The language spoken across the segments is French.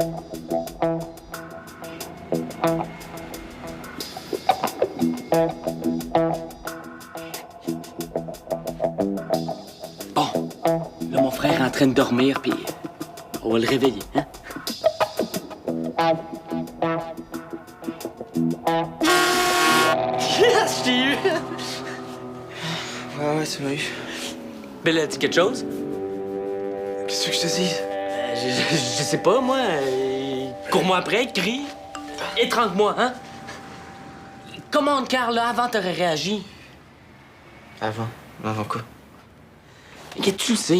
Bon, là, mon frère est en train de dormir, puis on va le réveiller, hein? Yes, je t'ai eu! Ouais, tu m'as eu. Bill a dit quelque chose? Qu'est-ce que je te dis? Je sais pas, moi. Cours-moi après, crie. Étrangle-moi, hein? Comment, Carl, là, avant, t'aurais réagi? Avant quoi? Qu'est-ce que tu sais?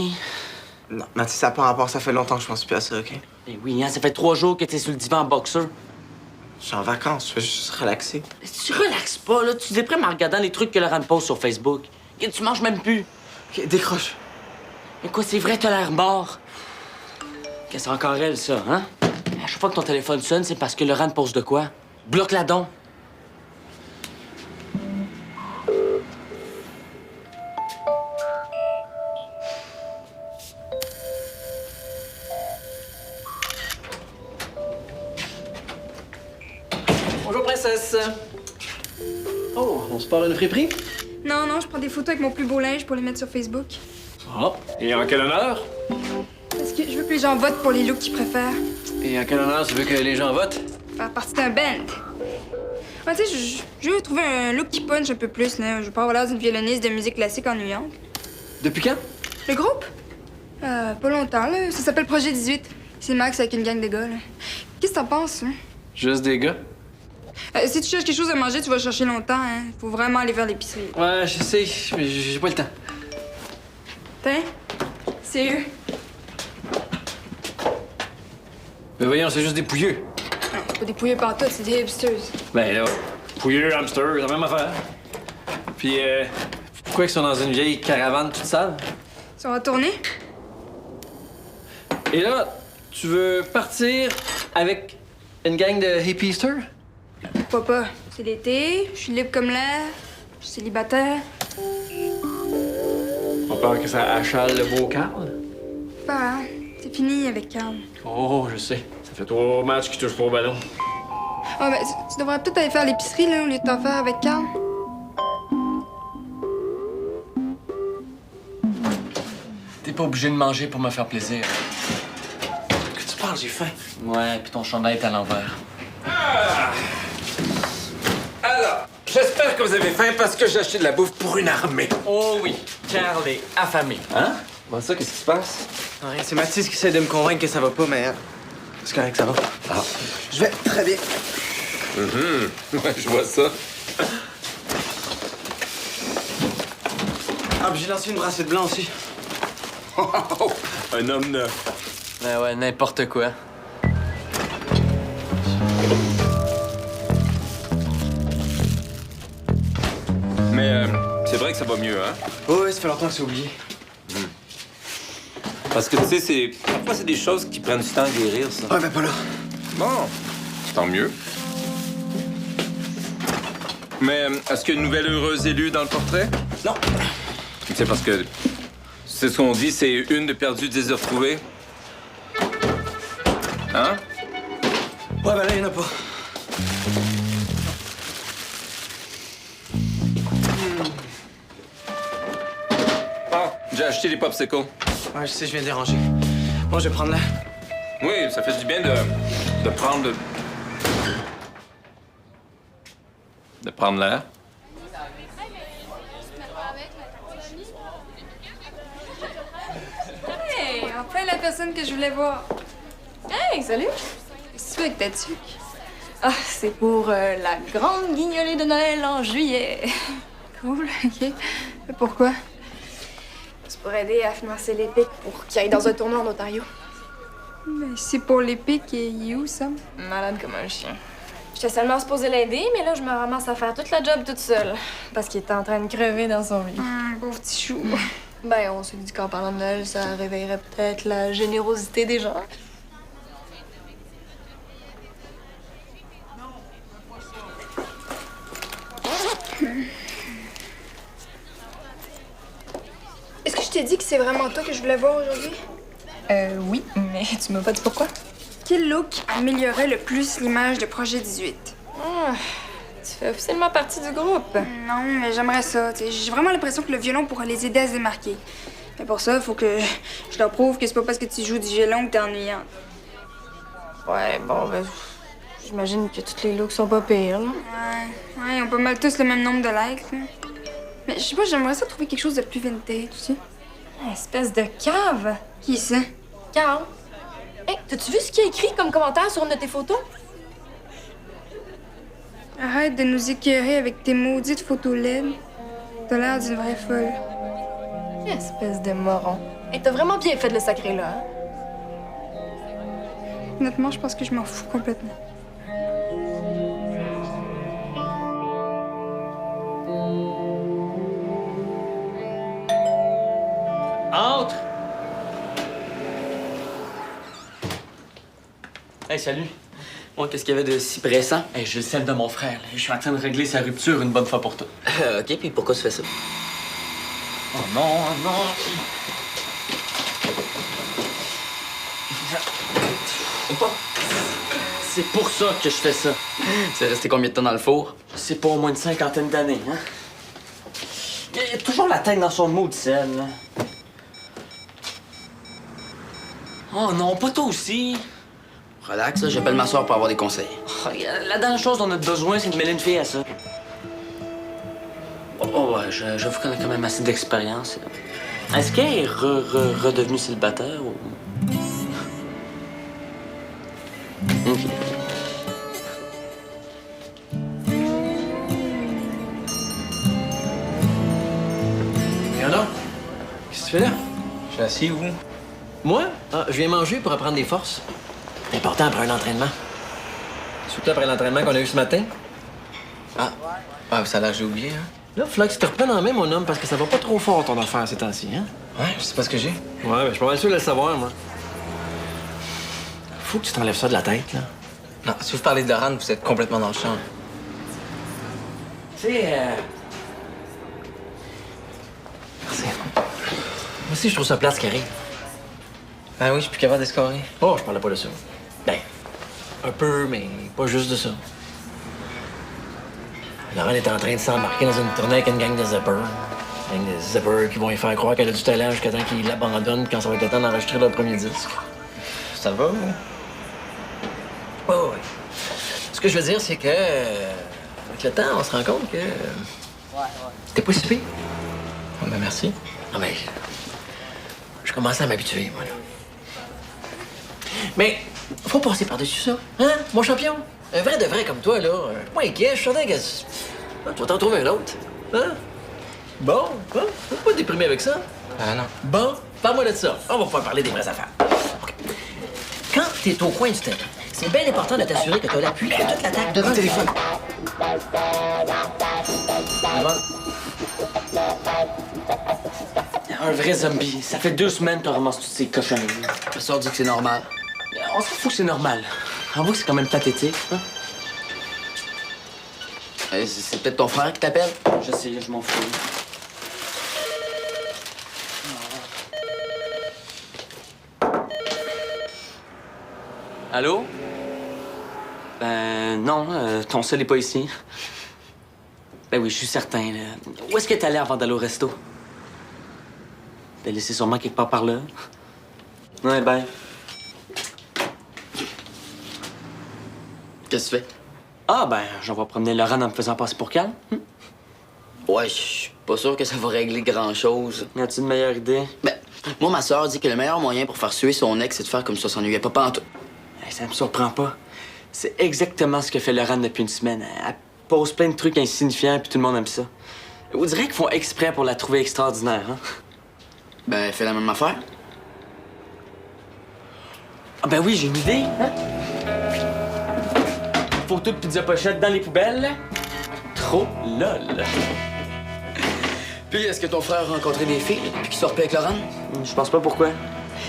Non, mais ça n'a pas rapport, ça fait longtemps que je pense plus à ça, OK? Eh oui, hein, ça fait 3 jours que t'es sur le divan boxeur. Je suis en vacances, je veux juste relaxer. Tu relaxes pas, là. Tu te déprimes en regardant les trucs que Laurent poste sur Facebook. Et tu manges même plus. OK, décroche. Mais quoi, c'est vrai, t'as l'air mort. Qu'est-ce que c'est encore elle, ça, hein? À chaque fois que ton téléphone sonne, c'est parce que Laurent pose de quoi? Bloque-la donc. Bonjour, princesse. Oh, on se parle d'une friperie? Non, je prends des photos avec mon plus beau linge pour les mettre sur Facebook. Ah, et en quel honneur? Parce que je veux que les gens votent pour les looks qu'ils préfèrent. Et en quel honneur tu veux que les gens votent? Faire partie d'un band. Ouais, tu sais, je veux trouver un look qui punch un peu plus, là. Je veux pas avoir l'air d'une violoniste de musique classique ennuyante. Depuis quand? Le groupe? Pas longtemps, là. Ça s'appelle Projet 18. C'est Max avec une gang de gars, là. Qu'est-ce que t'en penses, hein? Juste des gars? Si tu cherches quelque chose à manger, tu vas chercher longtemps, hein. Faut vraiment aller vers l'épicerie. Ouais, je sais, mais j'ai pas le temps. Tiens, c'est eux. Mais voyons, c'est juste des pouilleux. Non, c'est pas des pouilleux pantoutes, c'est des hipsters. Ben là, pouilleux, hamster, c'est la même affaire. Puis, pourquoi ils sont dans une vieille caravane toute sale? Ils sont retournés? Et là, tu veux partir avec une gang de hippiesters? Pourquoi pas? C'est l'été, je suis libre comme l'air, je suis célibataire. Pas peur que ça achale le beau Carl? Pas grave, c'est fini avec Carl. Oh, je sais. Ça fait 3 matchs qui touchent pas au ballon. Ah, ben, tu devrais peut-être aller faire l'épicerie, là, au lieu de t'en faire avec Carl. T'es pas obligé de manger pour me faire plaisir. Que tu parles, j'ai faim. Ouais, puis ton chandail est à l'envers. Alors, j'espère que vous avez faim parce que j'ai acheté de la bouffe pour une armée. Oh oui, Carl est affamé. Hein? Comment ça, qu'est-ce qui se passe? Rien, c'est Mathis qui essaie de me convaincre que ça va pas, mais c'est correct, ça va. Ah. Je vais très bien. Ouais, je vois ça. Ah, puis j'ai lancé une brassée de blanc aussi. Un homme neuf. Ben ouais, n'importe quoi. Mais c'est vrai que ça va mieux, hein? Oh, ouais, ça fait longtemps que c'est oublié. Parce que, tu sais, parfois, c'est des choses qui prennent du temps à guérir, ça. Ouais, ben pas là. Bon, tant mieux. Mais est-ce qu'il y a une nouvelle heureuse élue dans le portrait? Non. C'est parce que c'est ce qu'on dit, c'est une de perdue, 10 de retrouvée. Hein? Ouais, ben là, y'en a pas. Ah, j'ai acheté des popsicles. Ouais, je sais, je viens de déranger. Bon, je vais prendre l'air. Oui, ça fait du bien de prendre de prendre l'air. Hey, enfin la personne que je voulais voir. Hey, salut! Qu'est-ce que tu fais avec ta tuque? Ah, c'est pour la grande guignolée de Noël en juillet. Cool, OK. Mais pourquoi? C'est pour aider à financer les pics pour qu'ils aillent dans un tournoi en Ontario. Mais c'est pour l'épée qui est où, ça? Malade comme un chien. J'étais seulement supposée l'aider, mais là, je me ramasse à faire toute la job toute seule. Parce qu'il était en train de crever dans son lit. Pauvre petit chou. Ben, on s'est dit qu'en parlant de Noël, ça réveillerait peut-être la générosité des gens. Est-ce que je t'ai dit que c'est vraiment toi que je voulais voir aujourd'hui? Oui, mais tu m'as pas dit pourquoi. OK, quel look améliorerait le plus l'image de Projet 18? Ah, tu fais officiellement partie du groupe. Non, mais j'aimerais ça. T'sais, j'ai vraiment l'impression que le violon pourrait les aider à se démarquer. Mais pour ça, faut que je leur prouve que c'est pas parce que tu joues du violon que t'es ennuyante. Ouais, bon, ben, j'imagine que tous les looks sont pas pires, là. Ouais, ils ont pas mal tous le même nombre de likes, là. Mais je sais pas, j'aimerais ça trouver quelque chose de plus vintage, tu sais. Espèce de cave. Qui ça? Carl, hey, t'as-tu vu ce qu'il y a écrit comme commentaire sur une de tes photos? Arrête de nous écœurer avec tes maudites photos LED. T'as l'air d'une vraie folle. Espèce de moron. Hey, t'as vraiment bien fait de le sacrer là, hein? Honnêtement, je pense que je m'en fous complètement. Entre! Hey, salut. Bon, qu'est-ce qu'il y avait de si pressant? Hey, j'ai le sel de mon frère. Là. Je suis en train de régler sa rupture une bonne fois pour toutes. OK, puis pourquoi tu fais ça? Oh non, oh non! C'est pour ça que je fais ça. C'est resté combien de temps dans le four? C'est pas au moins une cinquantaine d'années, hein? Il y a toujours la tête dans son mot de sel, là. Oh non, pas toi aussi. Relax, là, j'appelle ma soeur pour avoir des conseils. Oh, la dernière chose dont on a besoin, c'est de mêler une fille à ça. Oh ouais, j'avoue qu'on a quand même assez d'expérience. Est-ce qu'elle est redevenue célibataire ou... OK. Léonard, qu'est-ce que tu fais là? Je suis assis, vous? Moi? Ah, je viens manger pour reprendre des forces. C'est important après un entraînement. Surtout après l'entraînement qu'on a eu ce matin. Ah, ça a l'air que j'ai oublié, hein? Là, il faut que tu te reprennes en main, mon homme, parce que ça va pas trop fort ton affaire ces temps-ci, hein? Ouais, je sais pas ce que j'ai. Ouais, ben, je suis pas mal sûr de le savoir, moi. Faut que tu t'enlèves ça de la tête, là. Non, si vous parlez de Laurent, vous êtes complètement dans le champ. Tu sais, Merci. Moi aussi, je trouve ça plate ce qui arrive. Ah oui, je suis plus capable de scorer. Oh, je parlais pas de ça. Ben, un peu, mais pas juste de ça. Laurent est en train de s'embarquer dans une tournée avec une gang de zippers. Une gang de zippers qui vont lui faire croire qu'elle a du talent jusqu'à temps qu'ils l'abandonnent quand ça va être le temps d'enregistrer leur premier disque. Ça va, vous? Oh, oui. Ce que je veux dire, c'est que, avec le temps, on se rend compte que. C'était pas si pire. Oh, ben merci. Ah, mais. Je commençais à m'habituer, moi, là. Mais, faut passer par-dessus ça. Hein, mon champion? Un vrai de vrai comme toi, là. Pas inquiet, je suis certain que. Tu vas t'en trouver un autre. Hein? Bon, hein? Faut pas te déprimer avec ça. Ah non. Bon, parle-moi de ça. On va pouvoir parler des vraies affaires. OK. Quand t'es au coin du terrain, c'est bien important de t'assurer que t'as l'appui de toute l'attaque devant le téléphone. un vrai zombie. Ça fait 2 semaines que tu ramasses toutes ces cochonneries. Ma soeur dit que c'est normal. On s'en fout que c'est normal. Avoue que c'est quand même pathétique, hein? C'est peut-être ton frère qui t'appelle? Je sais, je m'en fous. Allô? Ben non, ton seul est pas ici. Ben oui, je suis certain. Là. Où est-ce que t'es allé avant d'aller au resto? T'as laissé sûrement quelque part par là. Ouais, ben. Qu'est-ce que tu fais? Ah, ben, j'en vais promener Laurent en me faisant passer pour calme. Ouais, je suis pas sûr que ça va régler grand-chose. Y a-tu une meilleure idée? Ben, moi, ma soeur dit que le meilleur moyen pour faire suer son ex, c'est de faire comme si ça s'ennuyait pas pantoute. Hey, ça me surprend pas. C'est exactement ce que fait Laurent depuis une semaine. Elle pose plein de trucs insignifiants, puis tout le monde aime ça. On dirait qu'ils font exprès pour la trouver extraordinaire, hein? Ben, fais la même affaire. Ah ben oui, j'ai une idée, hein? Photo de pizza pochette dans les poubelles. Trop lol. Puis, est-ce que ton frère a rencontré des filles puis qu'il sort plus avec Laurent? Je pense pas pourquoi.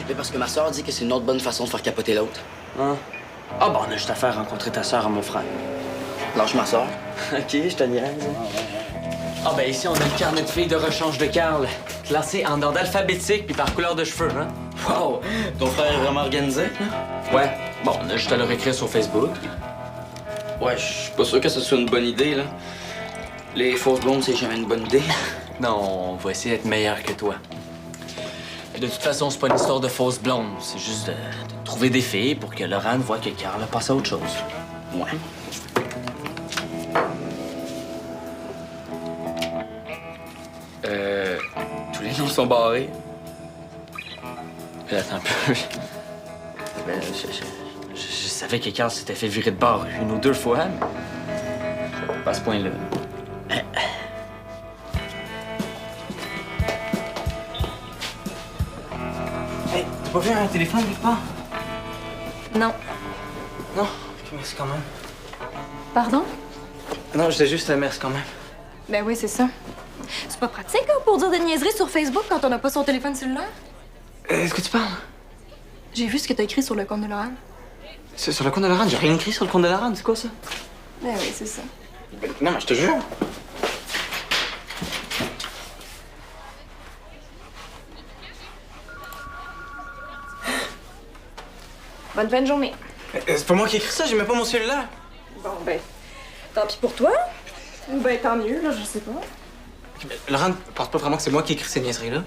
Ben, parce que ma soeur dit que c'est une autre bonne façon de faire capoter l'autre. Hein? Ah bon, on a juste à faire rencontrer ta sœur à mon frère. Lâche ma soeur. OK, je te niaise. Ah ben ici, on a le carnet de filles de rechange de Carl. Classé en ordre alphabétique puis par couleur de cheveux, hein? Wow! Ton frère est vraiment organisé, hein? Ouais, Bon, on a juste à leur écrire sur Facebook. Ouais, je suis pas sûr que ce soit une bonne idée, là. Les fausses blondes, c'est jamais une bonne idée. Non, on va essayer d'être meilleur que toi. De toute façon, c'est pas une histoire de fausse blonde. C'est juste de trouver des filles pour que Laurent voit que Carl a passé à autre chose. Ouais. Tous les noms sont barrés. Attends un peu. Ben, je savais que Carl s'était fait virer de bord une ou deux fois, mais pas à ce point-là. Hey, t'as pas vu un téléphone quelque part? Non. Non? Merci quand même. Pardon? Non, je disais juste merci quand même. Ben oui, c'est ça. C'est pas pratique, hein, pour dire des niaiseries sur Facebook quand on n'a pas son téléphone cellulaire? Est-ce que tu parles? J'ai vu ce que t'as écrit sur le compte de Laurent. C'est sur le compte de Laurent? J'ai rien écrit sur le compte de Laurent, c'est quoi ça? Ben oui, c'est ça. Non, mais je te jure. Bonne fin de journée. C'est pas moi qui ai écrit ça, j'ai même pas mon cellulaire. Bon, ben, tant pis pour toi. Ou ben, tant mieux, là, je sais pas. Laurent pense pas vraiment que c'est moi qui ai écrit ces niaiseries-là.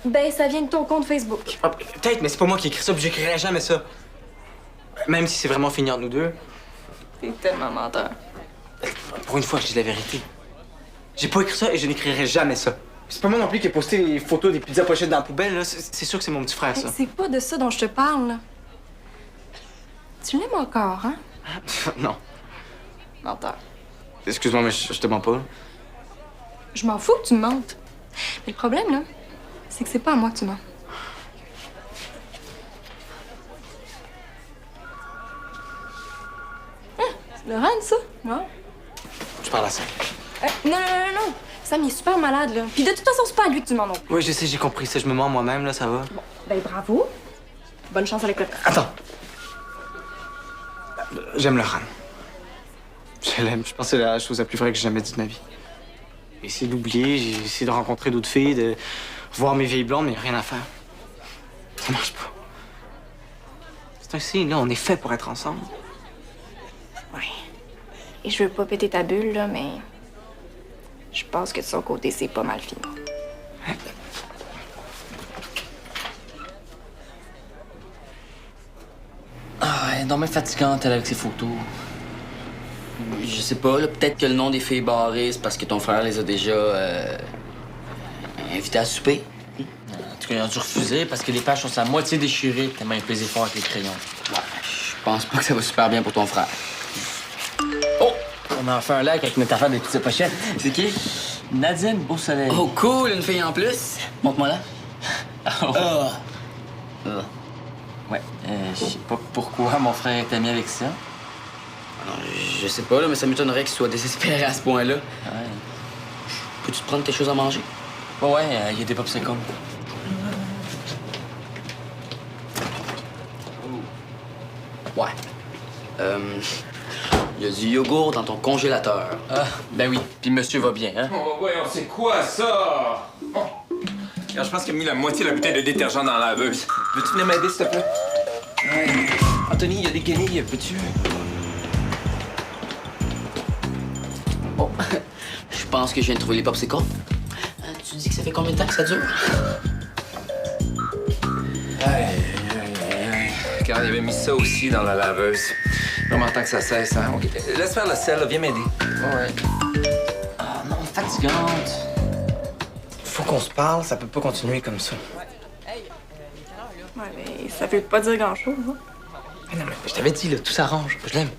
Ben, ça vient de ton compte Facebook. Ah, peut-être, mais c'est pas moi qui ai écrit ça, puis j'écrirai jamais ça. Même si c'est vraiment fini entre nous deux. T'es tellement menteur. Pour une fois, je dis la vérité. J'ai pas écrit ça et je n'écrirai jamais ça. C'est pas moi non plus qui ai posté les photos des pizzas pochettes dans la poubelle, là. C'est sûr que c'est mon petit frère, ça. C'est pas de ça dont je te parle, là. Tu l'aimes encore, hein? Non. Menteur. Excuse-moi, mais je te mens pas. Je m'en fous que tu me mentes. Mais le problème, là, c'est que c'est pas à moi que tu mens. C'est Laurent, ça? Ouais. Je parle à ça. Non, non, non, non, non. Sam, il est super malade, là. Puis de toute façon, c'est pas à lui que tu mens non plus. Oui, je sais, j'ai compris ça. Je me mens moi-même, là, ça va. Bon, ben bravo. Bonne chance avec le temps. Attends. J'aime Laurent. Je l'aime. Je pense que c'est la chose la plus vraie que j'ai jamais dit de ma vie. J'ai essayé d'oublier, j'ai essayé de rencontrer d'autres filles, de voir mes vieilles blondes, mais y a rien à faire. Ça marche pas. C'est un signe, là. On est fait pour être ensemble. Ouais. Et je veux pas péter ta bulle, là, mais je pense que de son côté, c'est pas mal fini. Ah, elle est non mais fatigante, elle, avec ses photos. Je sais pas, là, peut-être que le nom des filles barrées, c'est parce que ton frère les a déjà invités à souper. En tout cas, ils ont dû refuser parce que les pages sont à moitié déchirées tellement ils pesaient fort avec les crayons. Ouais, je pense pas que ça va super bien pour ton frère. Oh! On a fait un like avec notre affaire des petites pochettes. C'est qui? Nadine Beausoleil. Oh, cool, une fille en plus. Montre-moi là. Oh. Ah. Ah. Ouais, je sais pas pourquoi mon frère est ami avec ça. Alors, je sais pas, là, mais ça m'étonnerait qu'il soit désespéré à ce point-là. Ouais. Peux-tu te prendre quelque chose à manger? Ouais, il y a des popsicles. Ouais. Il y a du yogourt dans ton congélateur. Ah, ben oui. Puis monsieur va bien, hein? Oh, voyons, c'est quoi ça? Oh. Alors, je pense qu'il a mis la moitié de la bouteille de détergent dans la laveuse. Veux-tu venir m'aider, s'il te plaît? Ouais. Anthony, il y a des guenilles, peux-tu? Oh, je pense que je viens de trouver les popsicles. Tu dis que ça fait combien de temps que ça dure? Car il avait mis ça aussi dans la laveuse. Vraiment temps que ça cesse, hein? OK. Laisse faire le sel, là. Viens m'aider. Ouais. Ah non, fatigante. Faut qu'on se parle, ça peut pas continuer comme ça. Ouais, mais ça veut pas dire grand-chose, hein? Mais non, mais je t'avais dit, là, tout s'arrange. Je l'aime.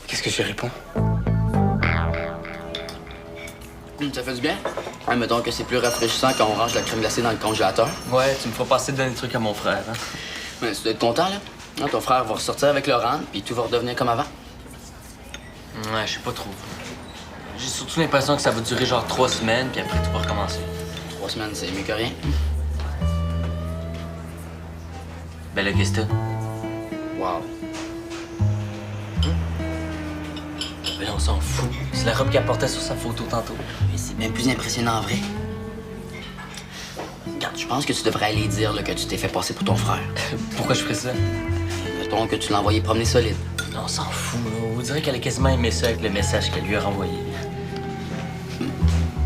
Qu'est-ce que je lui réponds? Ça fait du bien. Hein, mettons que c'est plus rafraîchissant quand on range la crème glacée dans le congélateur. Ouais, tu me feras passer de donner des trucs à mon frère, hein? Mais tu dois être content, là. Hein, ton frère va ressortir avec Laurent, puis tout va redevenir comme avant. Ouais, je sais pas trop. J'ai surtout l'impression que ça va durer genre 3 semaines, puis après tout va recommencer. 3 semaines, c'est mieux que rien. Ben là, qu'est-ce que t'as? Wow. Ben là, on s'en fout. C'est la robe qu'elle portait sur sa photo tantôt. Mais c'est bien plus impressionnant en vrai. Regarde, je pense que tu devrais aller dire là, que tu t'es fait passer pour ton frère. Pourquoi je ferais ça? Mettons que tu l'as envoyé promener solide. On s'en fout, là. On dirait qu'elle a quasiment aimé ça avec le message qu'elle lui a renvoyé.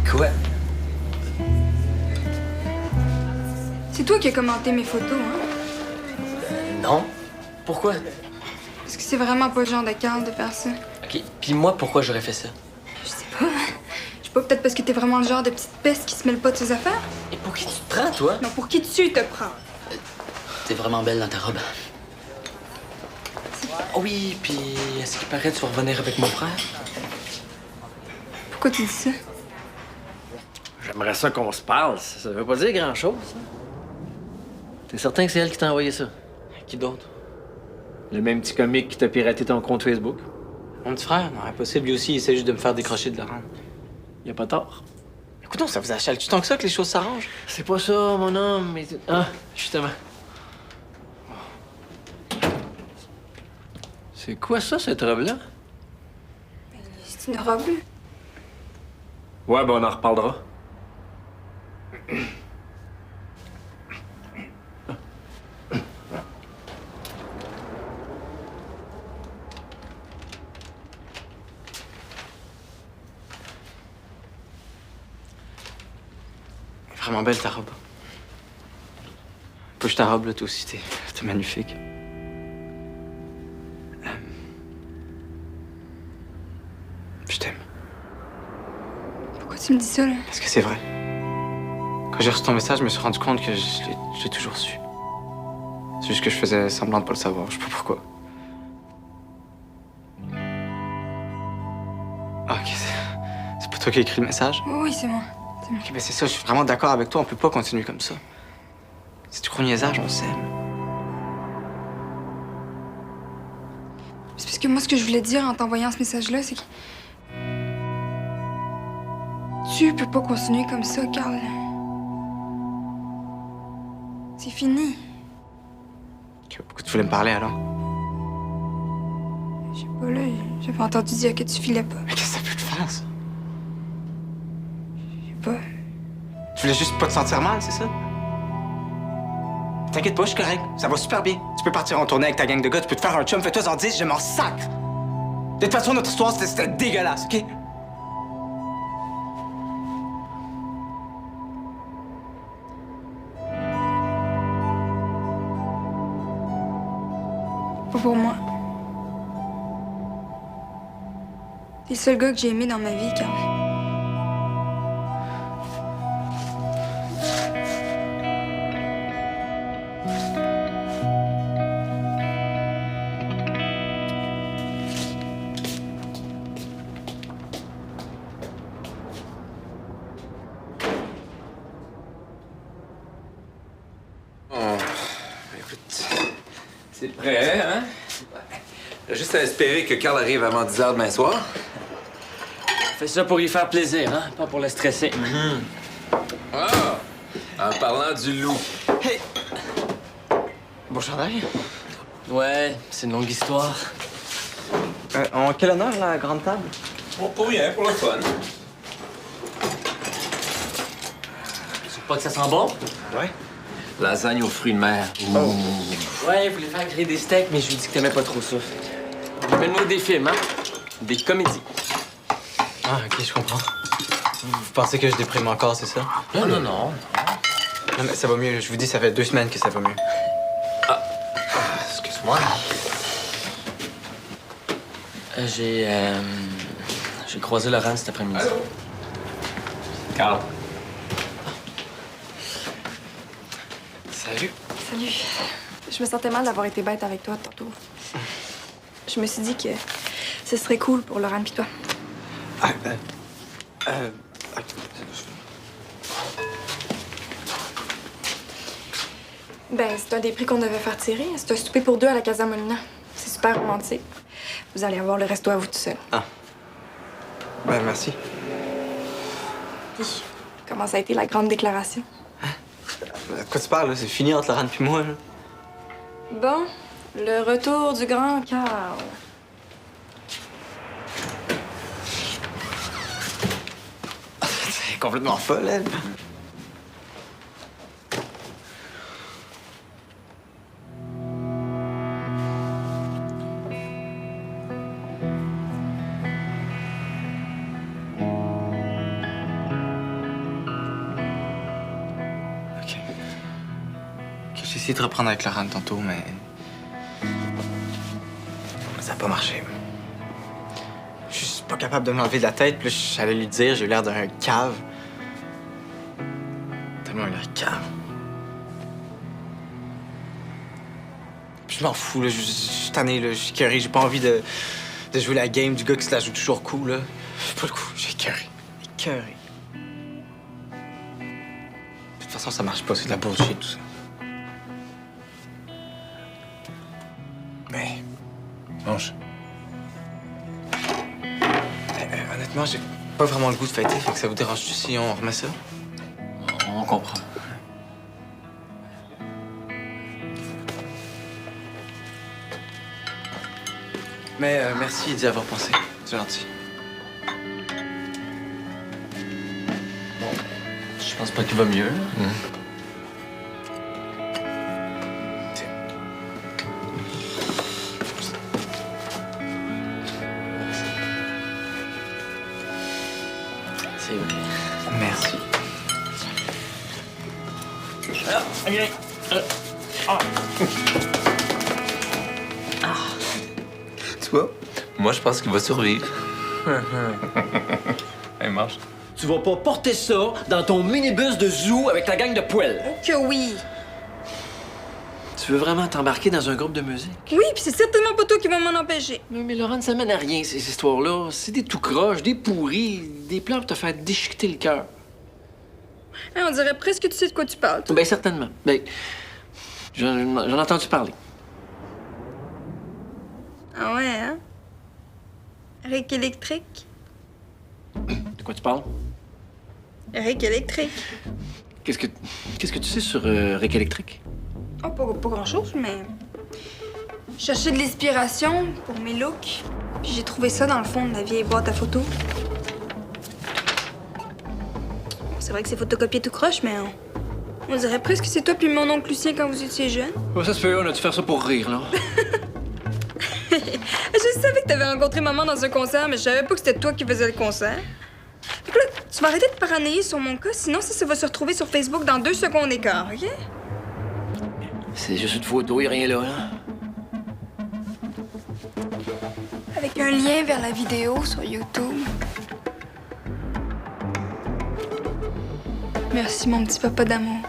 Quoi? C'est toi qui as commenté mes photos, hein? Non. Pourquoi? Parce que c'est vraiment pas le genre de Carl de faire ça. OK. Puis moi, pourquoi j'aurais fait ça? Je sais pas. Je sais pas, peut-être parce que t'es vraiment le genre de petite peste qui se mêle pas de ses affaires? Et pour qui tu te prends, toi? Non, pour qui tu te prends? T'es vraiment belle dans ta robe. Oh oui, puis est-ce qu'il paraît que tu vas revenir avec mon frère? Pourquoi tu dis ça? J'aimerais ça qu'on se parle. Ça veut pas dire grand-chose. T'es certain que c'est elle qui t'a envoyé ça? Qui d'autre? Le même petit comique qui t'a piraté ton compte Facebook? Mon petit frère, non, impossible. Lui aussi, il essaie juste de me faire décrocher de Laurent. Y a pas tort. Écoute, non, ça vous achale-tu tant que ça que les choses s'arrangent? C'est pas ça, mon homme. Mais... Ah, justement. C'est quoi ça, cette robe-là? C'est une robe. Ouais, ben on en reparlera. Vraiment belle ta robe. Push ta robe, là, toi aussi, t'es magnifique. Je t'aime. Pourquoi tu me dis ça, là? Parce que c'est vrai. Quand j'ai reçu ton message, je me suis rendu compte que je l'ai toujours su. C'est juste que je faisais semblant de pas le savoir. Je sais pas pourquoi. Ah, ok, c'est pas toi qui as écrit le message? Oui, c'est moi. C'est moi. Ok, ben c'est ça, je suis vraiment d'accord avec toi. On peut pas continuer comme ça. C'est du gros niaisage, on s'aime. C'est parce que moi, ce que je voulais te dire en t'envoyant ce message-là, c'est que... Tu peux pas continuer comme ça, Carl. C'est fini. Ok, pourquoi tu voulais me parler alors? Je sais pas, là, j'avais entendu dire que tu filais pas. Mais qu'est-ce que ça peut te faire, ça? Je sais pas. Tu voulais juste pas te sentir mal, c'est ça? T'inquiète pas, je suis correct. Ça va super bien. Tu peux partir en tournée avec ta gang de gars, tu peux te faire un chum, fais-toi en 10, je m'en sacre. De toute façon, notre histoire, c'était dégueulasse, OK? Pas pour moi. T'es le seul gars que j'ai aimé dans ma vie, Carl. C'est prêt, hein? Juste à espérer que Carl arrive avant 10 h demain soir. Fais ça pour y faire plaisir, hein? Pas pour le stresser. Ah! En parlant du loup. Hey! Bon chandail? Ouais, c'est une longue histoire. En quel honneur, la grande table? Bon, pour rien, pour le fun. C'est pas que ça sent bon? Ouais. Lasagne aux fruits de mer. Ouais, il voulait faire griller des steaks, mais je lui ai dit que t'aimais pas trop ça. Mets-nous des films, hein? Des comédies. Ah, ok, je comprends. Vous pensez que je déprime encore, c'est ça? Non. Non, mais ça va mieux. Je vous dis, ça fait 2 semaines que ça va mieux. Excuse-moi. J'ai croisé Laurent cet après-midi. Allô? Carl. Salut. Salut. Je me sentais mal d'avoir été bête avec toi tantôt. Je me suis dit que ce serait cool pour Laurent et toi. Ah, Ben, c'est un des prix qu'on devait faire tirer. C'est un souper pour 2 à la Casa Molina. C'est super romantique. Vous allez avoir le resto à vous tout seul. Ben, merci. Puis, comment ça a été la grande déclaration? De quoi tu parles, là? C'est fini entre Laurent et moi, là. Bon, le retour du grand Carl. C'est complètement folle, elle. essayé de reprendre avec Laurent tantôt, mais... ça n'a pas marché. Je suis pas capable de me l'enlever de la tête, puis là, j'allais lui dire, j'ai eu l'air d'un cave. Tellement un l'air cave. Puis je m'en fous, là. Je suis tanné, là. Je suis écœuré. J'ai pas envie de jouer la game du gars qui se la joue toujours cool, là. J'ai pas le coup. J'ai écœuré. Écœuré. De toute façon, ça marche pas. C'est de la bullshit, tout ça. Mais... mange. Honnêtement, j'ai pas vraiment le goût de fêter, fait que ça vous dérange-tu si on remet ça? On comprend. Mais merci d'y avoir pensé. C'est gentil. Je pense pas qu'il va mieux. C'est vrai. Merci. Tu vois? Moi, je pense qu'il va survivre. Hey, marche. Tu vas pas porter ça dans ton minibus de zoo avec ta gang de poêles. Oh que oui! Tu veux vraiment t'embarquer dans un groupe de musique? Oui, puis c'est certainement pas toi qui vas m'en empêcher. Mais Laurent, ça mène à rien, ces histoires-là. C'est des tout croches, des pourris, des plans pour te faire déchiqueter le cœur. Hein, on dirait presque que tu sais de quoi tu parles. toi. Ben, certainement. Ben, j'en ai entendu parler. Ah ouais, hein? Rick électrique? De quoi tu parles? Rick électrique. Qu'est-ce que tu sais sur Rick électrique? Oh, pas grand-chose, mais... Je cherchais de l'inspiration pour mes looks. Puis j'ai trouvé ça dans le fond de la vieille boîte à photos. C'est vrai que c'est photocopié tout croche, mais on dirait presque que c'est toi puis mon oncle Lucien quand vous étiez jeune. Oh, ça se fait, on a dû faire ça pour rire, là. Je savais que t'avais rencontré maman dans un concert, mais je savais pas que c'était toi qui faisais le concert. Fait que là, tu vas arrêter de paranoïer sur mon cas, sinon ça va se retrouver sur Facebook dans 2 secondes et quart, OK? C'est juste une photo, y a rien là, là. Avec un lien vers la vidéo sur YouTube. Merci, mon petit papa d'amour.